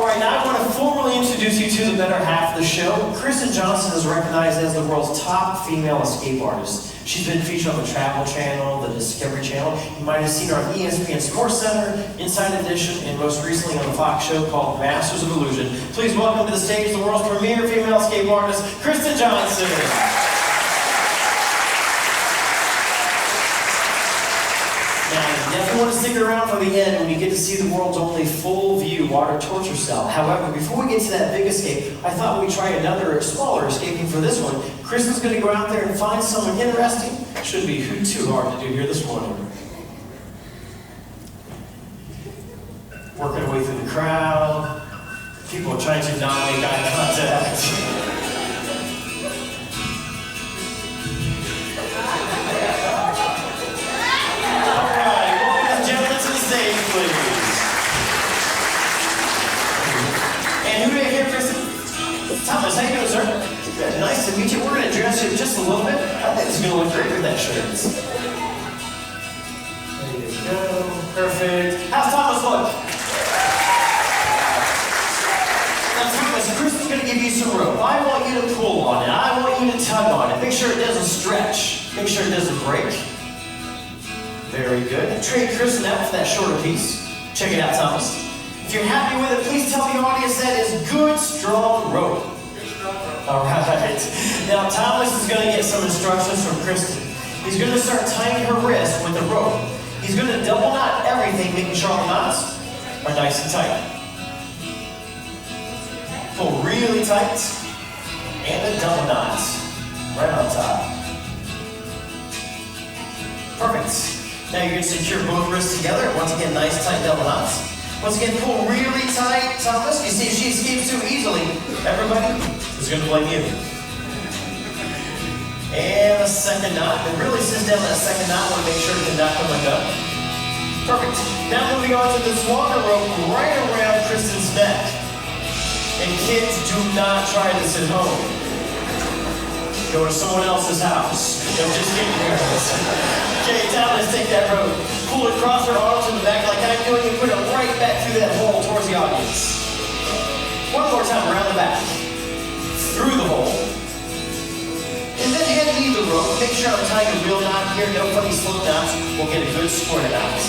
Alright, now I want to formally introduce you to the better half of the show. Kristen Johnson is recognized as the world's top female escape artist. She's been featured on the Travel Channel, the Discovery Channel. You might have seen her on ESPN Sports Center, Inside Edition, and most recently on the Fox show called Masters of Illusion. Please welcome to the stage the world's premier female escape artist, Kristen Johnson. Now, you definitely want to stick around for the end when you get to see the world's only full-view water torture cell. However, before we get to that big escape, I thought we'd try another smaller escaping for this one. Kristen's going to go out there and find someone interesting. Shouldn't be too hard to do here this morning. Working our way through the crowd. People are trying to not make eye contact. Thomas, how you doing, sir? Good. Nice to meet you. We're going to dress you just a little bit. I think it's going to look great with that shirt. There you go. Perfect. How's Thomas look? Now, Thomas, Kristen's going to give you some rope. I want you to pull on it. I want you to tug on it. Make sure it doesn't stretch. Make sure it doesn't break. Very good. Trade Kristen out for that shorter piece. Check it out, Thomas. If you're happy with it, please tell the audience that is good, strong rope. All right. Now, Thomas is going to get some instructions from Kristen. He's going to start tying her wrist with the rope. He's going to double knot everything, making sure all the knots are nice and tight. Pull really tight, and a double knot right on top. Perfect. Now you're going to secure both wrists together. Once again, nice tight double knots. Once again, pull really tight, Thomas. You see, if she escapes too easily, everybody is going to blame you. And a second knot. And really sits down that second knot. Want to make sure it can not come undone. Perfect. Now moving on to this longer rope right around Kristen's neck. And kids, do not try this at home. Go to someone else's house. Don't just get nervous. Okay, Thomas, take that rope. Pull it across her arms in the back like I'm doing and put it right back through that hole towards the audience. One more time around the back. Through the hole. And then hand me the rope. Make sure I'm tying a real knot here. No funny slip knots. We'll get a good square knot.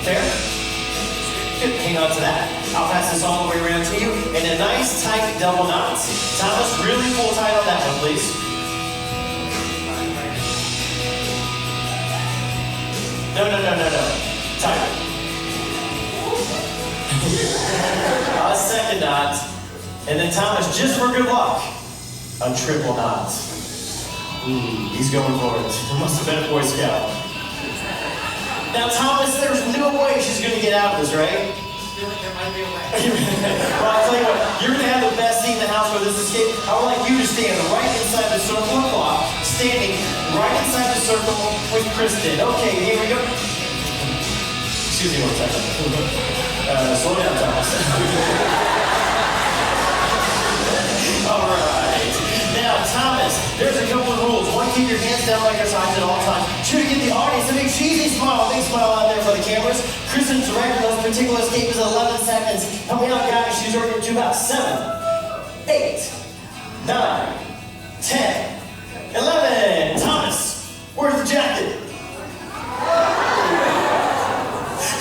Fair? Good. Hang on to that. I'll pass this all the way around to you. And a nice tight double knot. Thomas, really pull tight on that one, please. No. Tight. A second knot. And then Thomas, just for good luck, a triple knot. He's going for it. He must have been a Boy Scout. Now, Thomas, there's no way she's going to get out of this, right? There might be a way. Well, I'll tell you what, you're going to have the best seat in the house for this escape. I would like you to stand right inside the circle of clock, standing right inside the circle with Kristen. Okay, here we go. Excuse me one second. Slow down, Thomas. All right. Now, Thomas, there's a couple of rules. One, keep your hands down by your sides at all times. Two, to get the audience a big cheesy smile. Big smile out there for the cameras. Kristen's record on this particular escape is 11 seconds. Help me out, guys. She's already to about 7, 8, 9, 10, 11. Thomas, where's the jacket?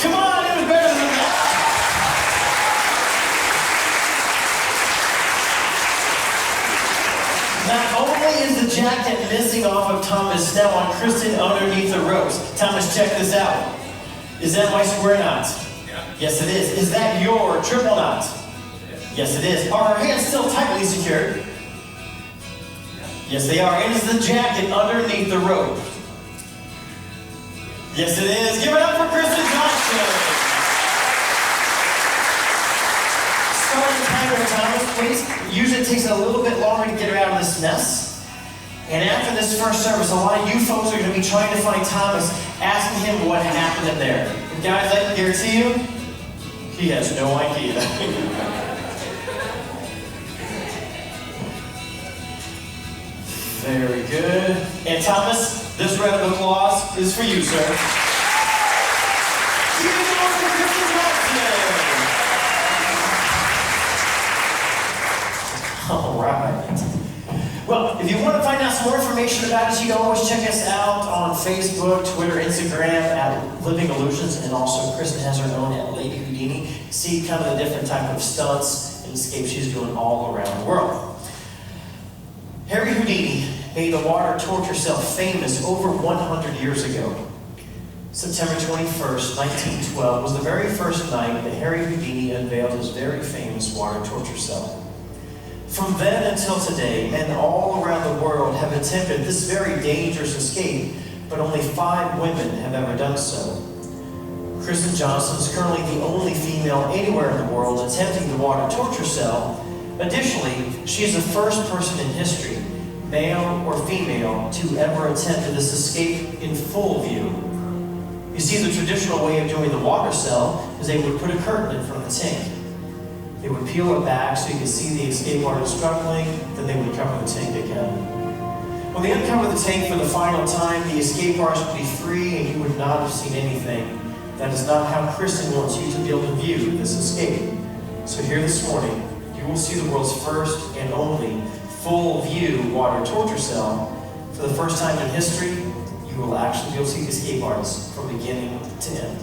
Come on, it was better than that. Not only is the jacket missing off of Thomas, now on Kristen underneath the ropes. Thomas, check this out. Is that my square knot? Yeah. Yes, it is. Is that your triple knot? Yes, it is. Are her hands still tightly secured? Yes, they are. And is the jacket underneath the rope? Yes, it is. Give it up for Kristen Johnson. Starting timer, Thomas, please. Usually it takes a little bit longer to get her out of this mess. And after this first service, a lot of you folks are going to be trying to find Thomas, asking him what happened in there. And guys, I can guarantee you, he has no idea. Very good. And Thomas, this round of applause is for you, sir. Keep it going for Kristen Johnson. some more information about us, you can always check us out on Facebook, Twitter, Instagram at Living Illusions, and also Kristen has her own at Lady Houdini. See kind of the different type of stunts and escapes she's doing all around the world. Harry Houdini made the water torture cell famous over 100 years ago. September 21st, 1912 was the very first night that Harry Houdini unveiled his very famous water torture cell. From then until today, men all around the world have attempted this very dangerous escape, but only 5 women have ever done so. Kristen Johnson is currently the only female anywhere in the world attempting the water torture cell. Additionally, she is the first person in history, male or female, to ever attempt this escape in full view. You see, the traditional way of doing the water cell is they would put a curtain in front of the tank. They would peel it back so you could see the escape artist struggling, then they would cover the tank again. When they uncover the tank for the final time, the escape artist would be free and you would not have seen anything. That is not how Kristen wants you to be able to view this escape. So here this morning, you will see the world's first and only full view water torture cell. For the first time in history, you will actually be able to see the escape artist from beginning to end.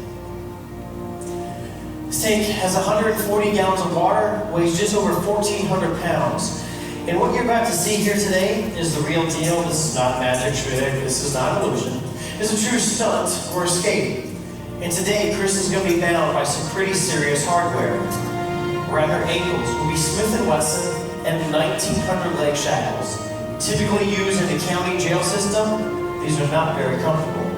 This tank has 140 gallons of water, weighs just over 1,400 pounds. And what you're about to see here today is the real deal. This is not a magic trick, this is not an illusion. It's a true stunt or escape. And today, Kristen's going to be bound by some pretty serious hardware. Around her ankles will be Smith & Wesson and 1,900 leg shackles. Typically used in the county jail system, these are not very comfortable.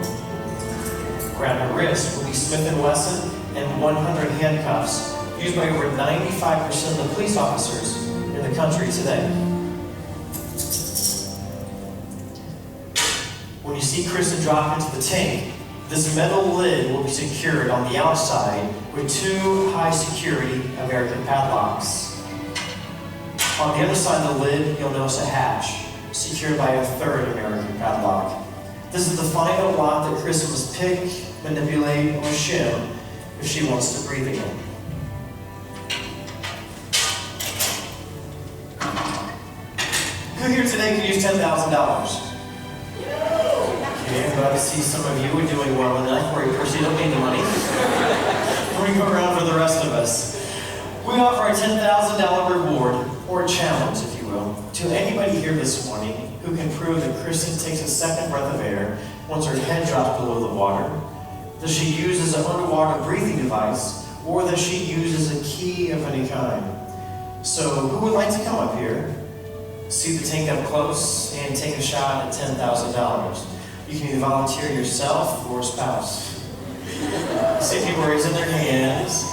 Around her wrists will be Smith & Wesson and 100 handcuffs, used by over 95% of the police officers in the country today. When you see Kristen drop into the tank, this metal lid will be secured on the outside with 2 high-security American padlocks. On the other side of the lid, you'll notice a hatch, secured by a 3rd American padlock. This is the final lock that Kristen must pick, manipulate, or shim if she wants to breathe again. Who here today can use $10,000? Okay, I'm glad to see some of you are doing well enough where you don't need the money. We go around for the rest of us. We offer a $10,000 reward, or challenge, if you will, to anybody here this morning who can prove that Kristen takes a second breath of air once her head drops below the water, that she uses an underwater breathing device, or that she uses a key of any kind. So, who would like to come up here, see the tank up close, and take a shot at $10,000? You can either volunteer yourself or a spouse. I see people raising their hands.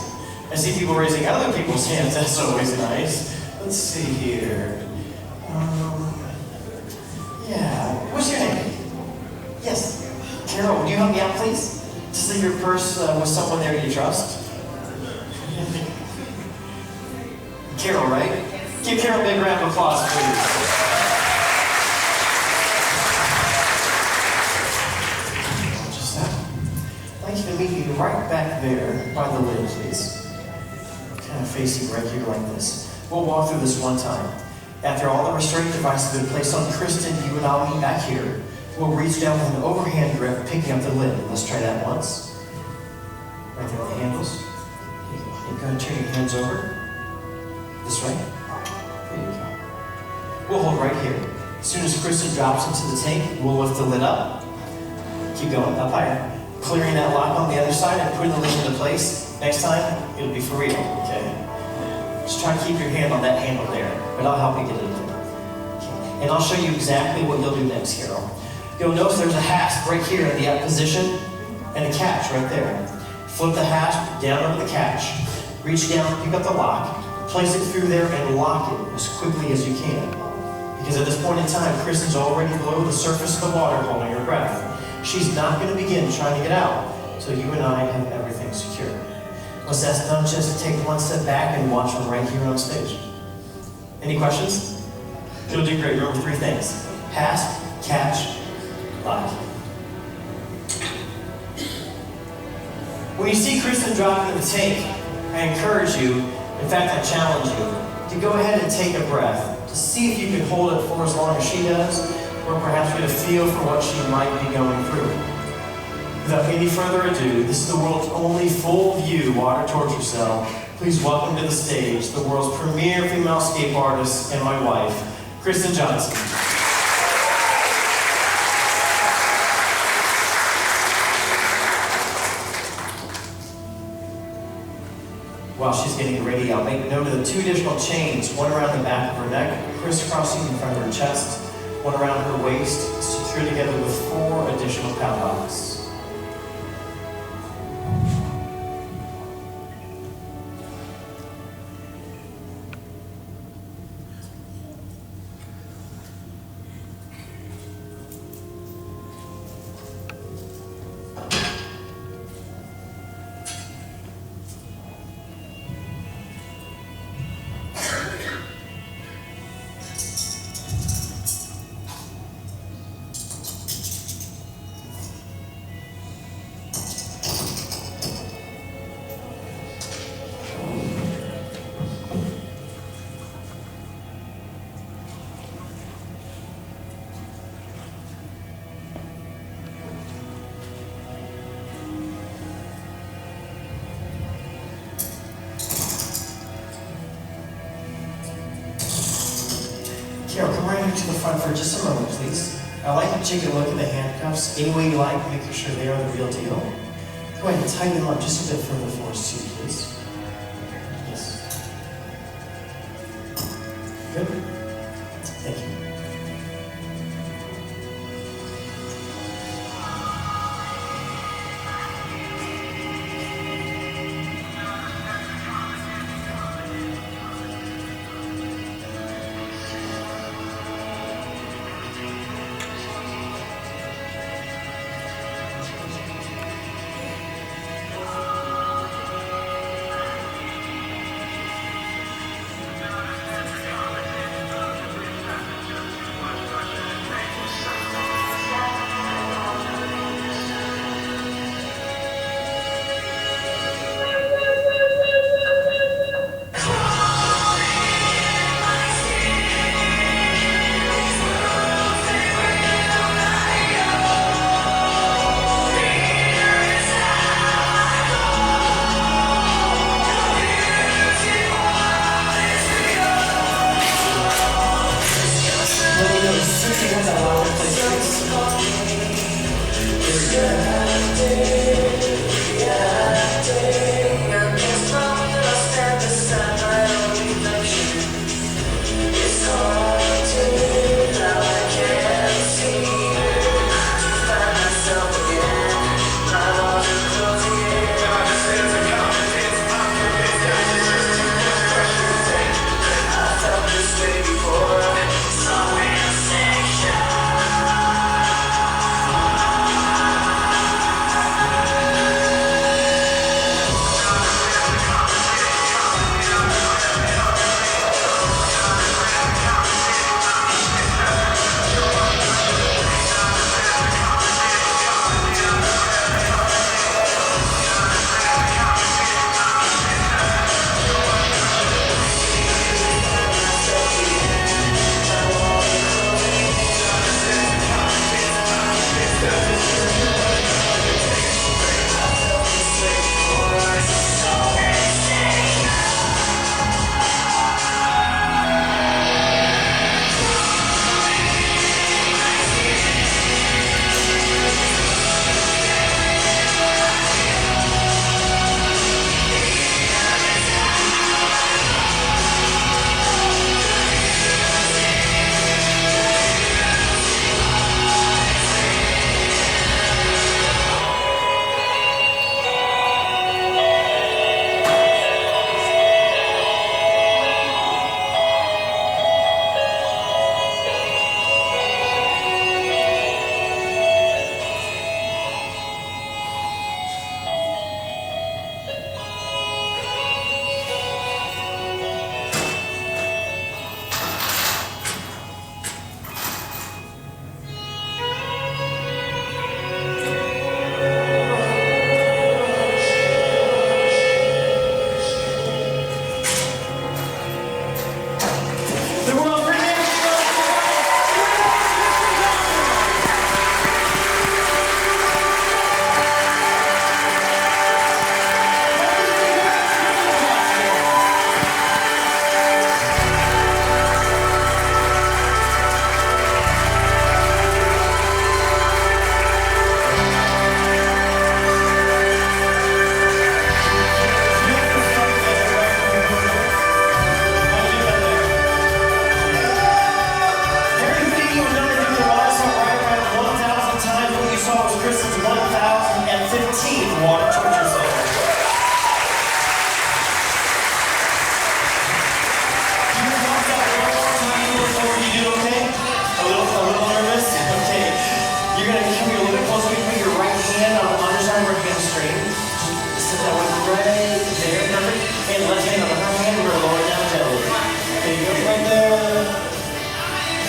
I see people raising other people's hands. That's always nice. Let's see here. Yeah. What's your name? Yes. Carol, would you help me out, please? Just leave your purse with someone there you trust. Carol, right? Give Carol a big round of applause, please. I'd like you to meet you right back there by the lid, please. Kind of facing right here like this. We'll walk through this one time. After all the restraining devices have been placed on Kristen, you and I'll meet back here. We'll reach down with an overhand grip, picking up the lid. Let's try that once. Right there with the handles. You're going to turn your hands over. This way. There you go. We'll hold right here. As soon as Kristen drops into the tank, we'll lift the lid up. Keep going, up higher. Clearing that lock on the other side and putting the lid into place. Next time, it'll be for real, okay? Just try to keep your hand on that handle there, but I'll help you get it in. Okay. And I'll show you exactly what you'll do next, Carol. You'll notice there's a hasp right here in the up position and a catch right there. Flip the hasp down over the catch. Reach down, pick up the lock, place it through there and lock it as quickly as you can. Because at this point in time, Kristen's already below the surface of the water holding her breath. She's not going to begin trying to get out until you and I have everything secure. Once that's done, just take one step back and watch them right here on stage. Any questions? You'll do great. Remember 3 things. Hasp, catch, lock. When you see Kristen drop into the tank, I encourage you, in fact I challenge you, to go ahead and take a breath. To see if you can hold it for as long as she does. or perhaps get a feel for what she might be going through. Without any further ado, this is the world's only full-view water torture cell. Please welcome to the stage the world's premier female escape artist and my wife, Kristen Johnson. While she's getting ready, I'll make note of the 2 additional chains, one around the back of her neck, crisscrossing in front of her chest, one around her waist, secured together with 4 additional padlocks. Carol, come right into the front for just a moment, please. I'd like you to take a look at the handcuffs any way you like, making sure they are the real deal. Go ahead and tighten them up just a bit further for us, too, please. Yes. Good. Thank you.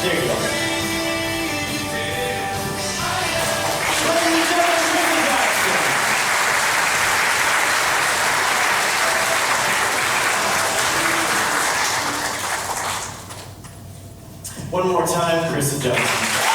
There you go. One more time, Kristen Johnson.